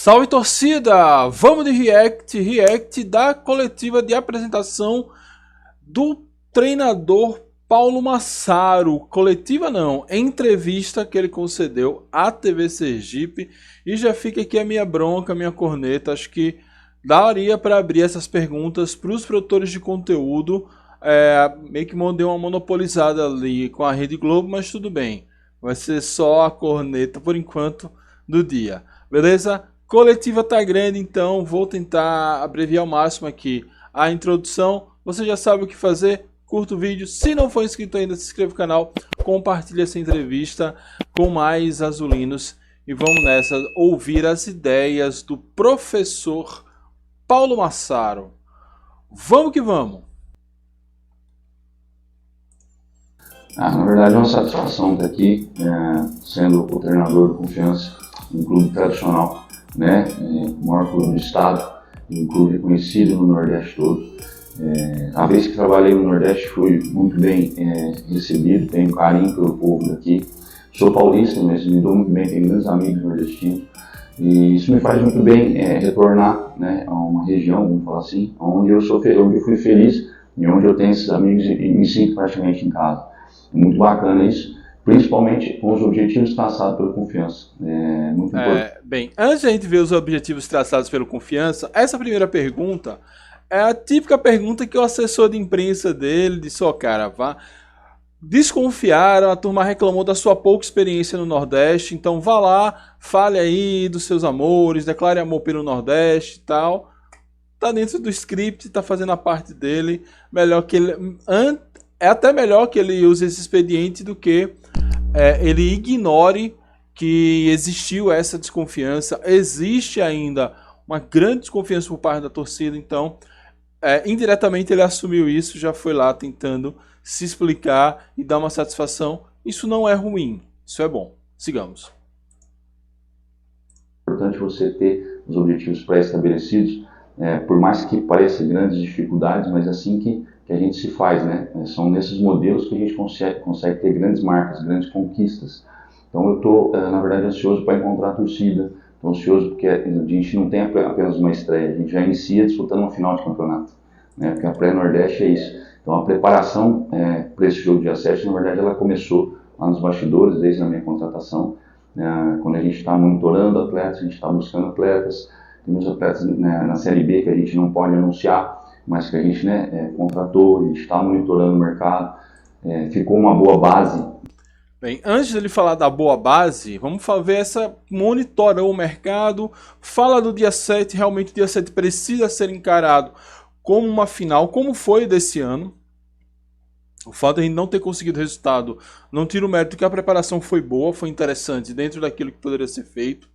Salve torcida! Vamos de react da coletiva de apresentação do treinador Paulo Massaro. Coletiva não, entrevista que ele concedeu à TV Sergipe. E já fica aqui a minha bronca, a minha corneta. Acho que daria para abrir essas perguntas para os produtores de conteúdo. Meio que deu uma monopolizada ali com a Rede Globo, mas tudo bem. Vai ser só a corneta por enquanto do dia. Beleza? Coletiva tá grande, então vou tentar abreviar ao máximo aqui a introdução. Você já sabe o que fazer, curta o vídeo. Se não for inscrito ainda, se inscreva no canal, compartilhe essa entrevista com mais azulinos. E vamos nessa, ouvir as ideias do professor Paulo Massaro. Vamos que vamos! Na verdade é uma satisfação estar aqui, sendo o treinador de Confiança, um clube tradicional, o maior clube do estado, um clube reconhecido no Nordeste todo. A vez que trabalhei no Nordeste fui muito bem recebido, tenho carinho pelo povo daqui. Sou paulista, mas me dou muito bem, tenho grandes amigos nordestinos. E isso me faz muito bem retornar a uma região, vamos falar assim, onde eu fui feliz e onde eu tenho esses amigos e me sinto praticamente em casa. É muito bacana isso, principalmente com os objetivos traçados pela Confiança. Muito importante. Bem, antes de a gente ver os objetivos traçados pela Confiança, essa primeira pergunta é a típica pergunta que o assessor de imprensa dele disse: ó, cara, desconfiaram, a turma reclamou da sua pouca experiência no Nordeste, então vá lá, fale aí dos seus amores, declare amor pelo Nordeste e tal. Tá dentro do script, tá fazendo a parte dele. Melhor que ele... É até melhor que ele use esse expediente do que ele ignore que existiu essa desconfiança. Existe ainda uma grande desconfiança por parte da torcida, então indiretamente ele assumiu isso, já foi lá tentando se explicar e dar uma satisfação. Isso não é ruim, isso é bom. Sigamos. É importante você ter os objetivos pré-estabelecidos, por mais que pareçam grandes dificuldades, mas assim que a gente se faz, São nesses modelos que a gente consegue ter grandes marcas, grandes conquistas. Então eu estou, na verdade, ansioso para encontrar a torcida, estou ansioso porque a gente não tem apenas uma estreia, a gente já inicia disputando uma final de campeonato, porque a pré-Nordeste é isso. Então a preparação para esse jogo de dia 7, na verdade, ela começou lá nos bastidores, desde a minha contratação, quando a gente está monitorando atletas, a gente está buscando atletas, temos atletas na Série B que a gente não pode anunciar, mas que a gente contratou, a gente está monitorando o mercado, ficou uma boa base. Bem, antes dele falar da boa base, vamos ver essa monitora o mercado, fala do dia 7, realmente o dia 7 precisa ser encarado como uma final, como foi desse ano. O fato de a gente não ter conseguido resultado não tira o mérito que a preparação foi boa, foi interessante, dentro daquilo que poderia ser feito.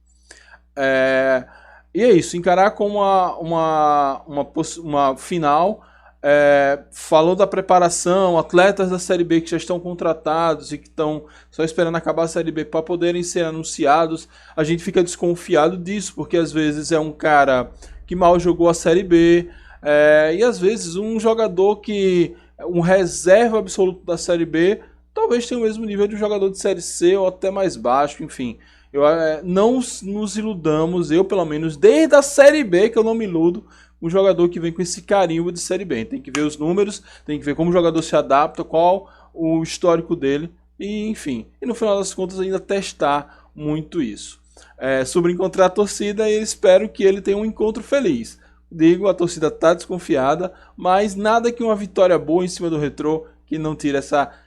E é isso, encarar como uma final, falou da preparação, atletas da Série B que já estão contratados e que estão só esperando acabar a Série B para poderem ser anunciados. A gente fica desconfiado disso, porque às vezes é um cara que mal jogou a Série B, e às vezes um jogador um reserva absoluto da Série B, talvez tenha o mesmo nível de um jogador de Série C ou até mais baixo, enfim. Não nos iludamos, eu pelo menos, desde a Série B que eu não me iludo, um jogador que vem com esse carimbo de Série B. Tem que ver os números, tem que ver como o jogador se adapta, qual o histórico dele, e enfim. E no final das contas ainda testar muito isso. Sobre encontrar a torcida, eu espero que ele tenha um encontro feliz. Digo, a torcida está desconfiada, mas nada que uma vitória boa em cima do Retrô que não tire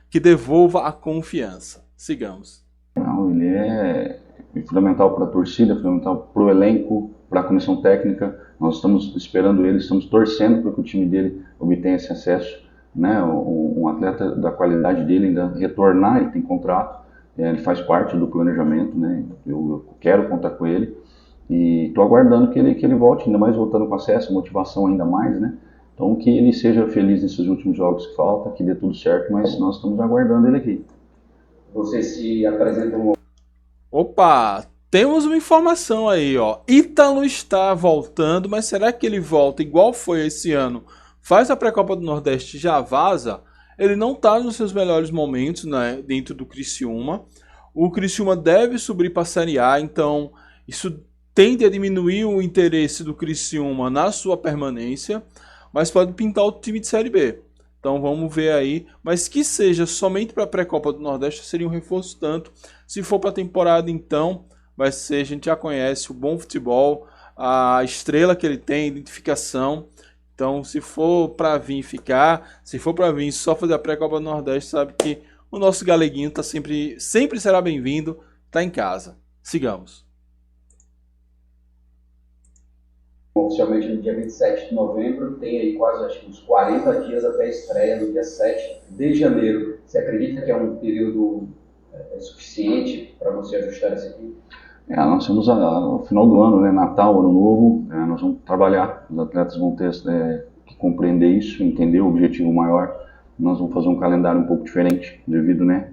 que devolva a confiança. Sigamos. Não, ele é fundamental para a torcida, fundamental para o elenco, para a comissão técnica. Nós estamos esperando ele, estamos torcendo para que o time dele obtenha esse acesso. Um atleta da qualidade dele ainda retornar, ele tem contrato, ele faz parte do planejamento, eu quero contar com ele e estou aguardando que ele volte, ainda mais voltando com acesso, motivação ainda mais, Então que ele seja feliz nesses últimos jogos que falta, que dê tudo certo, mas nós estamos aguardando ele aqui. Você se apresenta um... Opa, temos uma informação aí, ó. Ítalo está voltando, mas será que ele volta igual foi esse ano? Faz a pré-copa do Nordeste e já vaza? Ele não está nos seus melhores momentos, dentro do Criciúma. O Criciúma deve subir para a Série A, então isso tende a diminuir o interesse do Criciúma na sua permanência, mas pode pintar o time de Série B. Então vamos ver aí, mas que seja somente para a pré-copa do Nordeste seria um reforço tanto. Se for para a temporada, então vai ser, a gente já conhece o bom futebol, a estrela que ele tem, a identificação. Então se for para vir ficar, se for para vir só fazer a pré-copa do Nordeste, sabe que o nosso galeguinho tá sempre será bem-vindo, tá em casa. Sigamos. Oficialmente no dia 27 de novembro, tem aí quase acho que uns 40 dias até a estreia no dia 7 de janeiro. Você acredita que é um período suficiente para você ajustar esse aqui? Nós temos o final do ano, né, Natal, Ano Novo, nós vamos trabalhar, os atletas vão ter que compreender isso, entender o objetivo maior. Nós vamos fazer um calendário um pouco diferente, devido, né,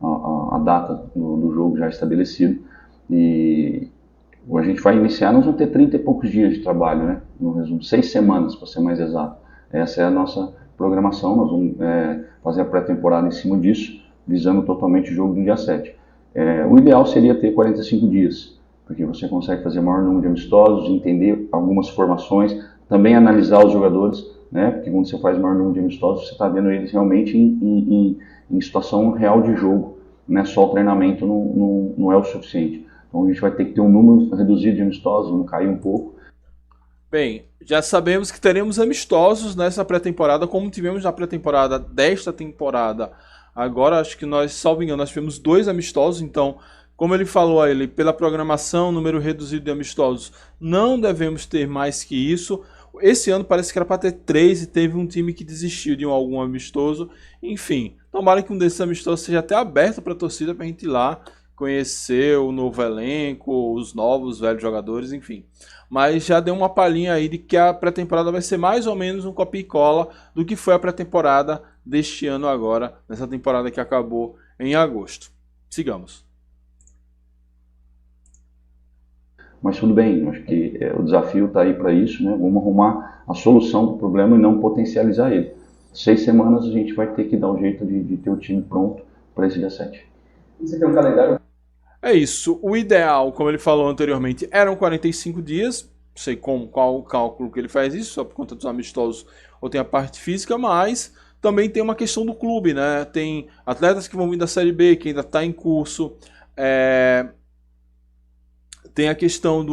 à data do jogo já estabelecido. E a gente vai iniciar, nós vamos ter 30 e poucos dias de trabalho, né? No resumo, 6 semanas, para ser mais exato. Essa é a nossa programação, nós vamos fazer a pré-temporada em cima disso, visando totalmente o jogo do dia 7. O ideal seria ter 45 dias, porque você consegue fazer maior número de amistosos, entender algumas formações, também analisar os jogadores, né? Porque quando você faz maior número de amistosos, você está vendo eles realmente em situação real de jogo, né? Só o treinamento não é o suficiente. Então a gente vai ter que ter um número reduzido de amistosos, vamos cair um pouco. Bem, já sabemos que teremos amistosos nessa pré-temporada, como tivemos na pré-temporada desta temporada. Agora, acho que nós, salvo engano, nós tivemos 2 amistosos, então, como ele falou a ele, pela programação, número reduzido de amistosos, não devemos ter mais que isso. Esse ano parece que era para ter 3 e teve um time que desistiu de algum amistoso. Enfim, tomara que um desses amistosos seja até aberto para a torcida, para a gente ir lá conhecer o novo elenco, os novos, velhos jogadores, enfim. Mas já deu uma palhinha aí de que a pré-temporada vai ser mais ou menos um copia e cola do que foi a pré-temporada deste ano agora, nessa temporada que acabou em agosto. Sigamos. Mas tudo bem, acho que o desafio está aí para isso, né? Vamos arrumar a solução do problema e não potencializar ele. 6 semanas a gente vai ter que dar um jeito de ter o time pronto para esse dia 7. Você tem um calendário? É isso. O ideal, como ele falou anteriormente, eram 45 dias. Não sei qual o cálculo que ele faz isso, só por conta dos amistosos ou tem a parte física, mas também tem uma questão do clube, né? Tem atletas que vão vir da Série B, que ainda está em curso. Tem a questão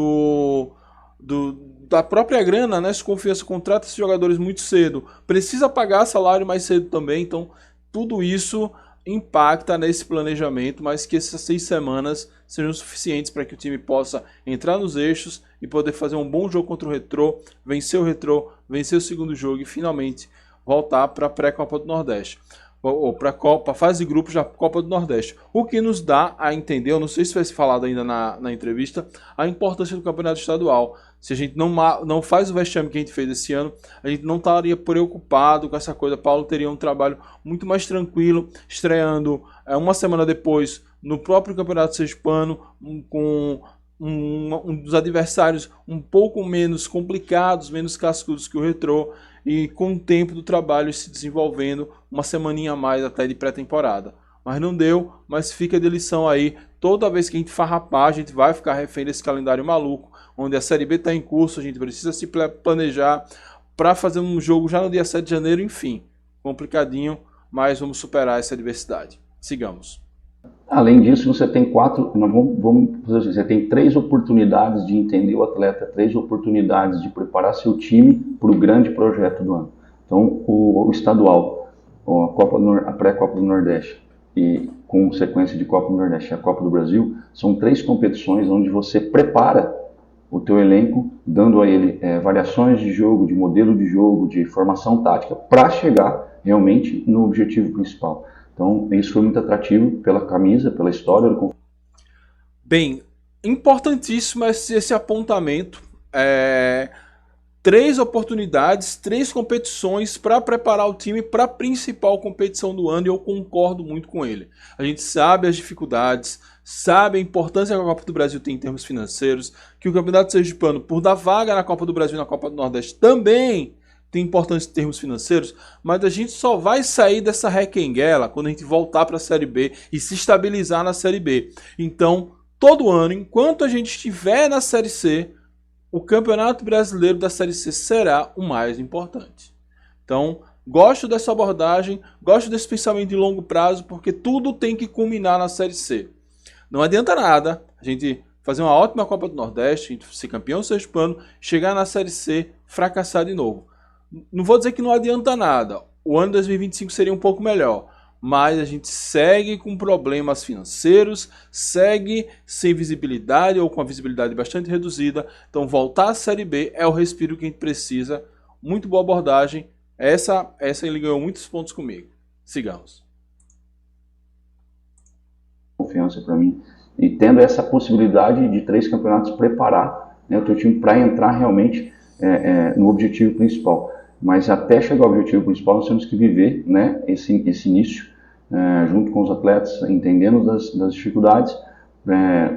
da própria grana, né? Se Confiança contrata esses jogadores muito cedo, precisa pagar salário mais cedo também, então tudo isso impacta nesse planejamento, mas que essas 6 semanas sejam suficientes para que o time possa entrar nos eixos e poder fazer um bom jogo contra o Retrô, vencer o segundo jogo e finalmente voltar para a pré-Copa do Nordeste, ou para a fase de grupos da Copa do Nordeste. O que nos dá a entender, eu não sei se vai ser falado ainda na entrevista, a importância do campeonato estadual. Se a gente não faz o vexame que a gente fez esse ano, a gente não estaria preocupado com essa coisa. Paulo teria um trabalho muito mais tranquilo, estreando uma semana depois no próprio Campeonato Sergipano, com um dos adversários um pouco menos complicados, menos cascudos que o Retrô, e com o tempo do trabalho se desenvolvendo, uma semaninha a mais até de pré-temporada. Mas não deu, mas fica de lição aí, toda vez que a gente farrapar, a gente vai ficar refém desse calendário maluco, onde a Série B está em curso, a gente precisa se planejar para fazer um jogo já no dia 7 de janeiro, enfim, complicadinho, mas vamos superar essa adversidade. Sigamos. Além disso, você tem você tem 3 oportunidades de entender o atleta, 3 oportunidades de preparar seu time para o grande projeto do ano. Então, o estadual, a pré-Copa do Nordeste e com sequência de Copa do Nordeste e a Copa do Brasil, são 3 competições onde você prepara o teu elenco, dando a ele variações de jogo, de modelo de jogo, de formação tática, para chegar realmente no objetivo principal. Então, isso foi muito atrativo pela camisa, pela história do confronto. Bem, importantíssimo esse apontamento. 3 oportunidades, 3 competições para preparar o time para a principal competição do ano, e eu concordo muito com ele. A gente sabe as dificuldades, sabe a importância que a Copa do Brasil tem em termos financeiros, que o Campeonato Sergipano, por dar vaga na Copa do Brasil e na Copa do Nordeste, também tem importância em termos financeiros, mas a gente só vai sair dessa requenguela quando a gente voltar para a Série B e se estabilizar na Série B. Então, todo ano, enquanto a gente estiver na Série C, o Campeonato Brasileiro da Série C será o mais importante. Então, gosto dessa abordagem, gosto desse pensamento de longo prazo, porque tudo tem que culminar na Série C. Não adianta nada a gente fazer uma ótima Copa do Nordeste, a gente ser campeão sergipano, chegar na Série C, fracassar de novo. Não vou dizer que não adianta nada. O ano 2025 seria um pouco melhor. Mas a gente segue com problemas financeiros, segue sem visibilidade ou com a visibilidade bastante reduzida. Então voltar à Série B é o respiro que a gente precisa. Muito boa abordagem. Essa ele ganhou muitos pontos comigo. Sigamos. Confiança para mim. E tendo essa possibilidade de 3 campeonatos preparar, né, o teu time para entrar realmente no objetivo principal. Mas até chegar ao objetivo principal, nós temos que viver, né, esse início junto com os atletas, entendendo das dificuldades,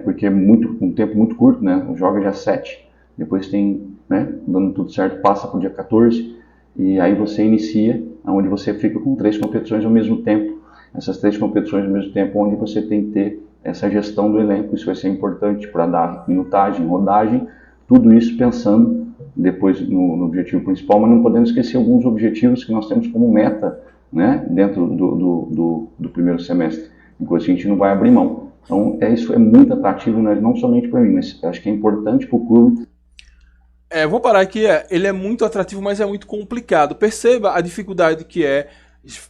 porque é um tempo muito curto, né? Joga dia 7, depois tem, né, dando tudo certo, passa para o dia 14, e aí você inicia, onde você fica com 3 competições ao mesmo tempo. Essas 3 competições ao mesmo tempo, onde você tem que ter essa gestão do elenco, isso vai ser importante para dar minutagem, rodagem, tudo isso pensando depois no objetivo principal, mas não podemos esquecer alguns objetivos que nós temos como meta, né, dentro do primeiro semestre, enquanto a gente não vai abrir mão. Então, isso é muito atrativo, né, não somente para mim, mas acho que é importante para o clube. Vou parar aqui, ele é muito atrativo, mas é muito complicado. Perceba a dificuldade que é.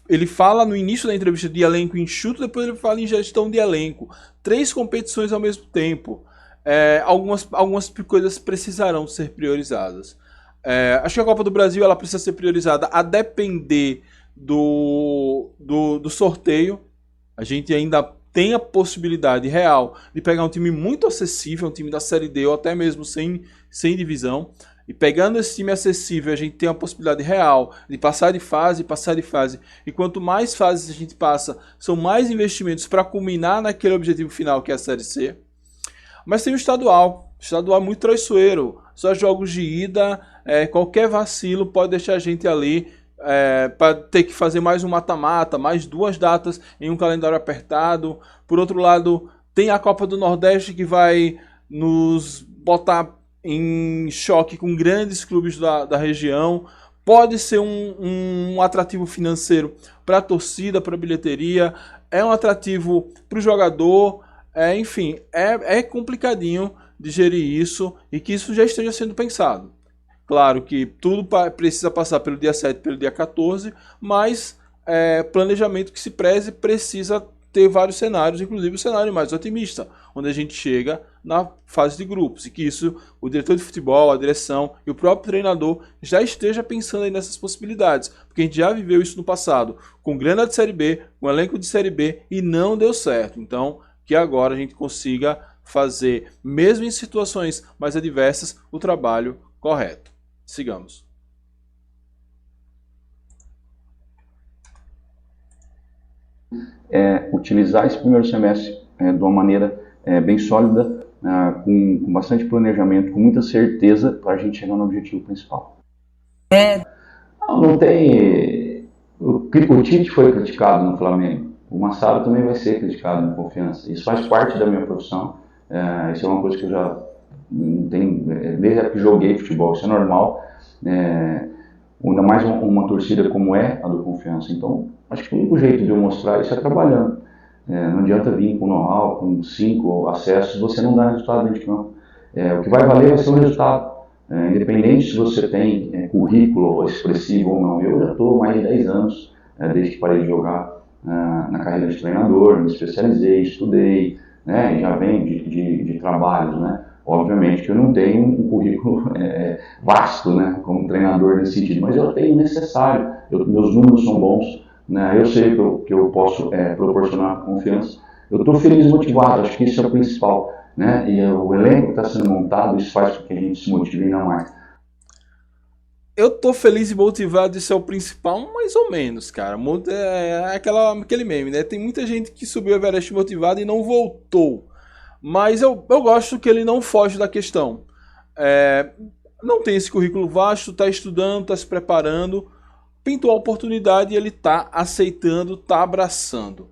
Ele fala no início da entrevista de elenco enxuto, depois ele fala em gestão de elenco. 3 competições ao mesmo tempo. Algumas coisas precisarão ser priorizadas. Acho que a Copa do Brasil ela precisa ser priorizada a depender do sorteio. A gente ainda tem a possibilidade real de pegar um time muito acessível, um time da Série D ou até mesmo sem divisão. E pegando esse time acessível, a gente tem a possibilidade real de passar de fase. E quanto mais fases a gente passa, são mais investimentos para culminar naquele objetivo final que é a Série C. Mas tem o estadual. O estadual é muito traiçoeiro. Só jogos de ida, qualquer vacilo pode deixar a gente ali para ter que fazer mais um mata-mata, mais 2 datas em um calendário apertado. Por outro lado, tem a Copa do Nordeste que vai nos botar em choque com grandes clubes da região. Pode ser um atrativo financeiro para a torcida, para a bilheteria, é um atrativo para o jogador, enfim, é complicadinho de gerir isso e que isso já esteja sendo pensado. Claro que tudo precisa passar pelo dia 7, pelo dia 14, mas planejamento que se preze precisa ter vários cenários, inclusive o cenário mais otimista, onde a gente chega na fase de grupos, e que isso, o diretor de futebol, a direção e o próprio treinador já esteja pensando aí nessas possibilidades, porque a gente já viveu isso no passado, com grana de Série B, com elenco de Série B, e não deu certo. Então, que agora a gente consiga fazer, mesmo em situações mais adversas, o trabalho correto. Sigamos. Utilizar esse primeiro semestre de uma maneira bem sólida, com bastante planejamento, com muita certeza, para a gente chegar no objetivo principal. Não tem... O Tite foi criticado no Flamengo, o Massaro também vai ser criticado no Confiança. Isso faz parte da minha profissão, isso é uma coisa que eu já não tenho, desde que joguei futebol, isso é normal, ainda mais uma torcida como é a do Confiança. Então, acho que o único jeito de eu mostrar isso é trabalhando. Não adianta vir com know-how, com 5 acessos, você não dá resultado dentro de campo. O que vai valer vai ser o resultado. Independente se você tem currículo expressivo ou não. Eu já estou mais de 10 anos, desde que parei de jogar na carreira de treinador, me especializei, estudei, né, já venho de trabalhos, né? Obviamente que eu não tenho um currículo vasto, né, como treinador nesse sentido, mas eu tenho o necessário, meus números são bons, né, eu sei que eu posso proporcionar confiança. Eu estou feliz e motivado, acho que isso é o principal, né, e o elenco que está sendo montado, isso faz com que a gente se motive ainda mais. Eu tô feliz e motivado, isso é o principal, mais ou menos, cara. É aquele meme, né? Tem muita gente que subiu o Everest motivado e não voltou. Mas eu gosto que ele não foge da questão. Não tem esse currículo vasto, tá estudando, tá se preparando, pintou a oportunidade e ele tá aceitando, tá abraçando.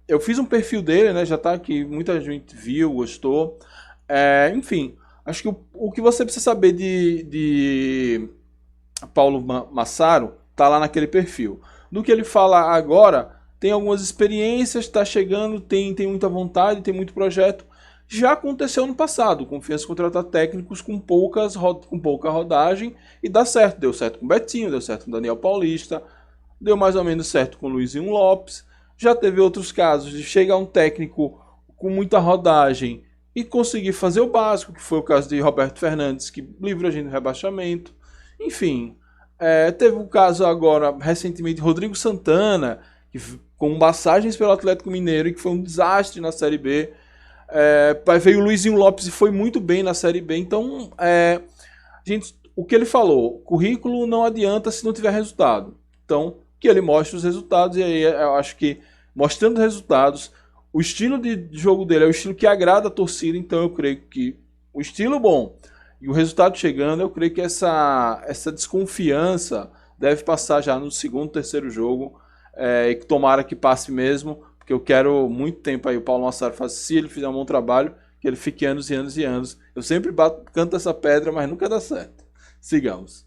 eu fiz um perfil dele, né? Já tá aqui, muita gente viu, gostou. Enfim, acho que o que você precisa saber de Paulo Massaro tá lá naquele perfil. Do que ele fala agora, tem algumas experiências, está chegando, tem muita vontade, tem muito projeto. Já aconteceu no passado, Confiança contratar técnicos com pouca rodagem e dá certo. Deu certo com o Betinho, deu certo com o Daniel Paulista, deu mais ou menos certo com o Luizinho Lopes. Já teve outros casos de chegar um técnico com muita rodagem e conseguir fazer o básico, que foi o caso de Roberto Fernandes, que livrou a gente do rebaixamento. Enfim, teve o caso agora, recentemente, de Rodrigo Santana, que, com passagens pelo Atlético Mineiro, e que foi um desastre na Série B. Veio o Luizinho Lopes e foi muito bem na Série B. Então, gente, o que ele falou, currículo não adianta se não tiver resultado. Então, que ele mostre os resultados, e aí eu acho que, mostrando resultados, o estilo de jogo dele é o estilo que agrada a torcida, então eu creio que o estilo bom e o resultado chegando, eu creio que essa desconfiança deve passar já no segundo, terceiro jogo, e que tomara que passe mesmo, porque eu quero muito tempo aí o Paulo Massaro fazer, se ele fizer um bom trabalho, que ele fique anos e anos e anos. Eu sempre canto essa pedra, mas nunca dá certo. Sigamos.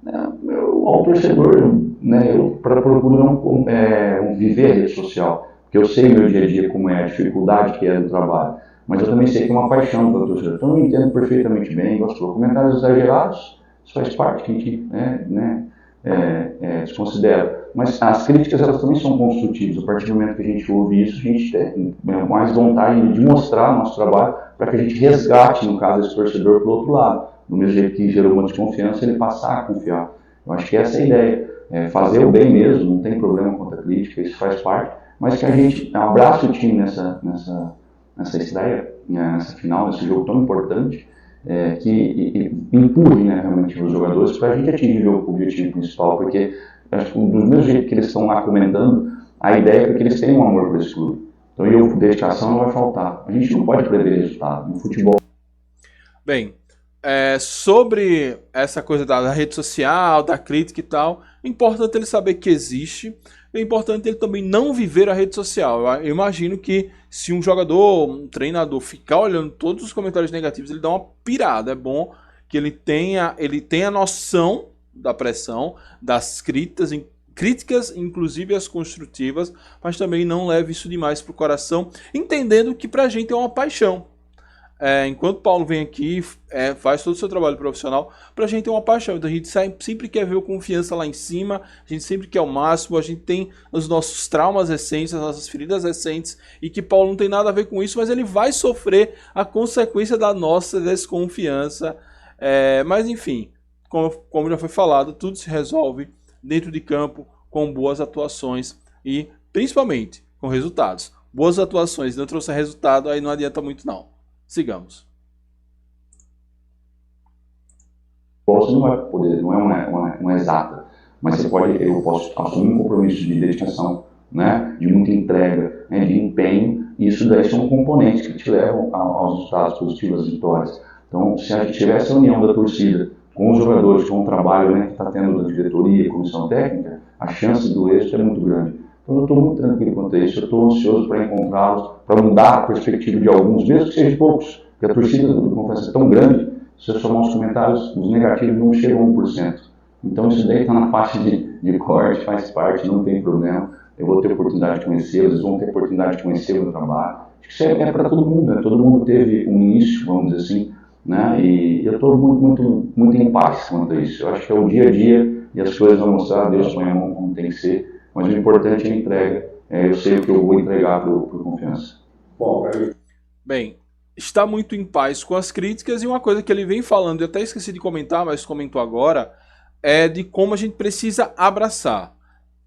Ao torcedor, né, eu procuro não viver a rede social, porque eu sei meu dia a dia como é a dificuldade que é do trabalho, mas eu também sei que é uma paixão pelo torcedor, então eu entendo perfeitamente bem, gostou. Comentários exagerados, isso faz parte, que a gente desconsidera, mas as críticas elas também são construtivas. A partir do momento que a gente ouve isso, a gente tem mais vontade de mostrar o nosso trabalho para que a gente resgate, no caso, esse torcedor para o outro lado, do mesmo jeito que gerou uma desconfiança, ele passar a confiar. Eu acho que essa é a ideia, fazer o bem mesmo, não tem problema quanto a crítica, isso faz parte, mas que a gente abrace o time nessa estreia, nessa final, nesse jogo tão importante, que empurre, né, realmente os jogadores para a gente atingir o objetivo principal, porque acho que do mesmo jeito que eles estão lá comentando, a ideia é que eles tenham um amor por esse clube. Então, dedicação não vai faltar. A gente não pode prever resultado no futebol. Bem, sobre essa coisa da rede social, da crítica e tal, é importante ele saber que existe, é importante ele também não viver a rede social. Eu imagino que se um jogador, um treinador ficar olhando todos os comentários negativos, ele dá uma pirada. É bom que ele tenha noção da pressão, das críticas, inclusive as construtivas, mas também não leve isso demais pro coração, entendendo que pra gente é uma paixão. Enquanto o Paulo vem aqui, faz todo o seu trabalho profissional, pra gente é uma paixão. Então a gente sempre quer ver o Confiança lá em cima, a gente sempre quer o máximo, a gente tem os nossos traumas recentes, as nossas feridas recentes, e que Paulo não tem nada a ver com isso, mas ele vai sofrer a consequência da nossa desconfiança. Mas enfim, como já foi falado, tudo se resolve dentro de campo, com boas atuações e principalmente com resultados. Boas atuações não trouxe resultado, aí não adianta muito não. Sigamos. Você não vai poder, não é uma exata, mas eu posso assumir um compromisso de dedicação, né, de muita entrega, né, de empenho, e isso daí são componentes que te levam aos resultados positivos, às vitórias. Então, se a gente tivesse a união da torcida com os jogadores, com o trabalho, né, que está tendo da diretoria, comissão técnica, a chance do êxito é muito grande. Então eu estou muito tranquilo quanto a isso, eu estou ansioso para encontrá-los, para mudar a perspectiva de alguns, mesmo que sejam poucos, porque a torcida do Confiança é tão grande, se eu somar os comentários, os negativos não chegam a 1%. Então isso daí está na faixa de corte, faz parte, não tem problema. Eu vou ter oportunidade de conhecê-los, eles vão ter oportunidade de conhecer o meu trabalho. Acho que isso é para todo mundo, né? Todo mundo teve um início, vamos dizer assim, né? E eu estou muito em paz quanto a isso. Eu acho que é o dia a dia e as coisas vão mostrar, Deus põe a mão como tem que ser. Mas o importante é a entrega. Eu sei o que eu vou entregar para o Confiança. Bem, está muito em paz com as críticas, e uma coisa que ele vem falando, eu até esqueci de comentar, mas comentou agora, é de como a gente precisa abraçar.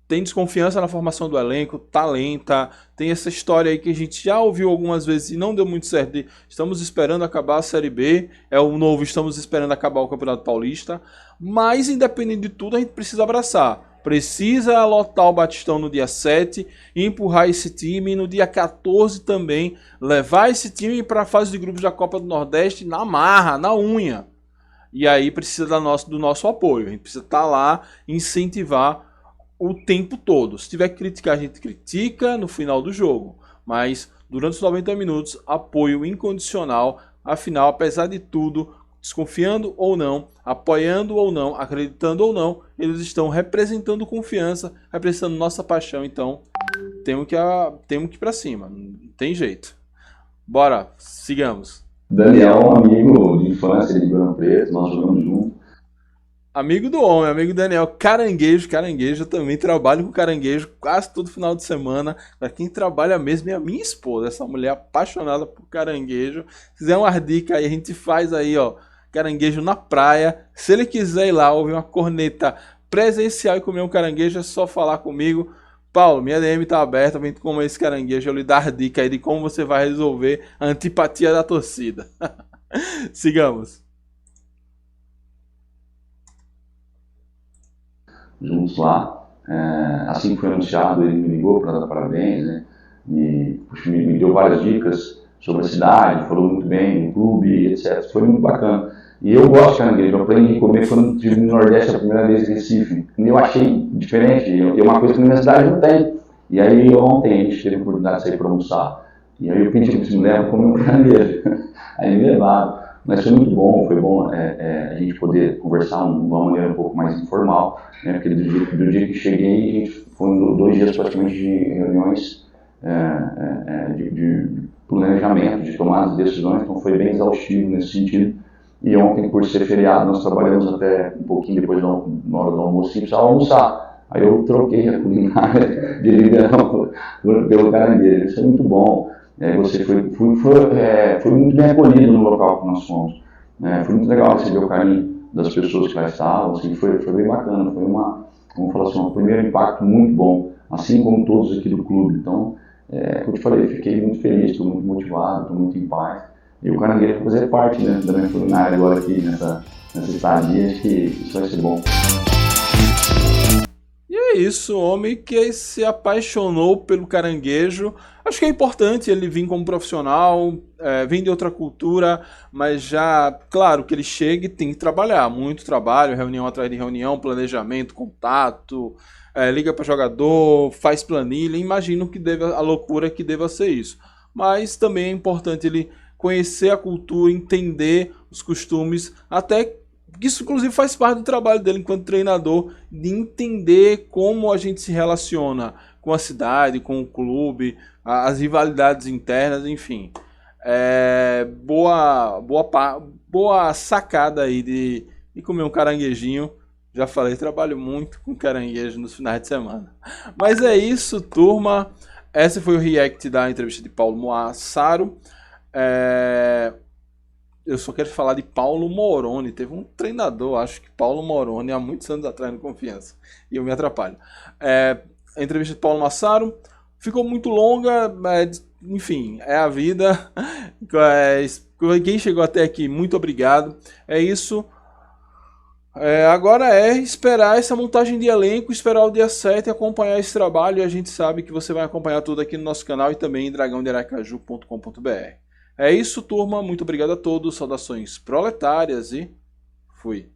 Tem desconfiança na formação do elenco, tá lenta, tem essa história aí que a gente já ouviu algumas vezes e não deu muito certo. Estamos esperando acabar a Série B, é o novo, estamos esperando acabar o Campeonato Paulista, mas independente de tudo a gente precisa abraçar. Precisa lotar o Batistão no dia 7 e empurrar esse time no dia 14 também, levar esse time para a fase de grupos da Copa do Nordeste na marra, na unha. E aí precisa do nosso apoio, a gente precisa estar lá, incentivar o tempo todo. Se tiver que criticar, a gente critica no final do jogo. Mas durante os 90 minutos, apoio incondicional. Afinal, apesar de tudo, desconfiando ou não, apoiando ou não, acreditando ou não, eles estão representando confiança, representando nossa paixão. Então, temos que ir pra cima. Não tem jeito. Bora, sigamos. Daniel é um amigo de infância de Ribeirão Preto, nós jogamos junto. Amigo do homem, amigo Daniel, caranguejo, eu também trabalho com caranguejo quase todo final de semana. Para quem trabalha mesmo é a minha esposa, essa mulher apaixonada por caranguejo. Se quiser uma dica aí, a gente faz aí, ó, caranguejo na praia. Se ele quiser ir lá ouvir uma corneta presencial e comer um caranguejo, é só falar comigo. Paulo, minha DM tá aberta, vem comer esse caranguejo, eu lhe dar dica aí de como você vai resolver a antipatia da torcida. Sigamos. Juntos lá. Assim que foi anunciado, ele me ligou para dar parabéns, né? E puxa, me deu várias dicas sobre a cidade, falou muito bem, o clube, etc. Foi muito bacana. E eu gosto de caranguejo, eu aprendi a comer quando estive no Nordeste a primeira vez em Recife. E eu achei diferente, é uma coisa que na minha cidade não tem. E aí ontem a gente teve a oportunidade de sair para almoçar. E aí eu pedi para me levar para comer um caranguejo. Aí me levaram. Mas foi muito bom, foi bom a gente poder conversar de uma maneira um pouco mais informal, né? Porque do dia que cheguei, a gente foi 2 dias praticamente de reuniões de planejamento, de tomar as decisões, então foi bem exaustivo nesse sentido. E ontem, por ser feriado, nós trabalhamos até um pouquinho depois na hora do almoço e precisava almoçar. Aí eu troquei a culinária de Ribeirão pelo caranguejo, isso é muito bom. Você foi muito bem acolhido no local que nós fomos. Foi muito legal receber o carinho das pessoas que lá estavam, assim, foi bem bacana, foi vamos falar assim, um primeiro impacto muito bom, assim como todos aqui do clube. Então, como eu te falei, fiquei muito feliz, estou muito motivado, estou muito em paz. E o caranguejo vai fazer parte, né, da minha culinária agora aqui nessa estadia, acho que isso vai ser bom. E é isso, o homem que se apaixonou pelo caranguejo. Acho que é importante ele vir como profissional, vem de outra cultura, mas já, claro, que ele chega e tem que trabalhar. Muito trabalho, reunião atrás de reunião, planejamento, contato, liga para jogador, faz planilha. Imagino que a loucura que deva ser isso. Mas também é importante ele conhecer a cultura, entender os costumes, até isso inclusive faz parte do trabalho dele enquanto treinador, de entender como a gente se relaciona com a cidade, com o clube, as rivalidades internas, enfim. Boa sacada aí de comer um caranguejinho. Já falei, trabalho muito com caranguejo nos finais de semana. Mas é isso, turma. Esse foi o react da entrevista de Paulo Moassaro. Eu só quero falar de Paulo Moroni. Teve um treinador, acho que Paulo Moroni, há muitos anos atrás no Confiança. E eu me atrapalho. A entrevista de Paulo Massaro ficou muito longa, enfim, é a vida. Quem chegou até aqui, muito obrigado. É isso. Agora é esperar essa montagem de elenco, esperar o dia 7 e acompanhar esse trabalho. E a gente sabe que você vai acompanhar tudo aqui no nosso canal e também em dragãodearacaju.com.br. É isso, turma. Muito obrigado a todos. Saudações proletárias e fui.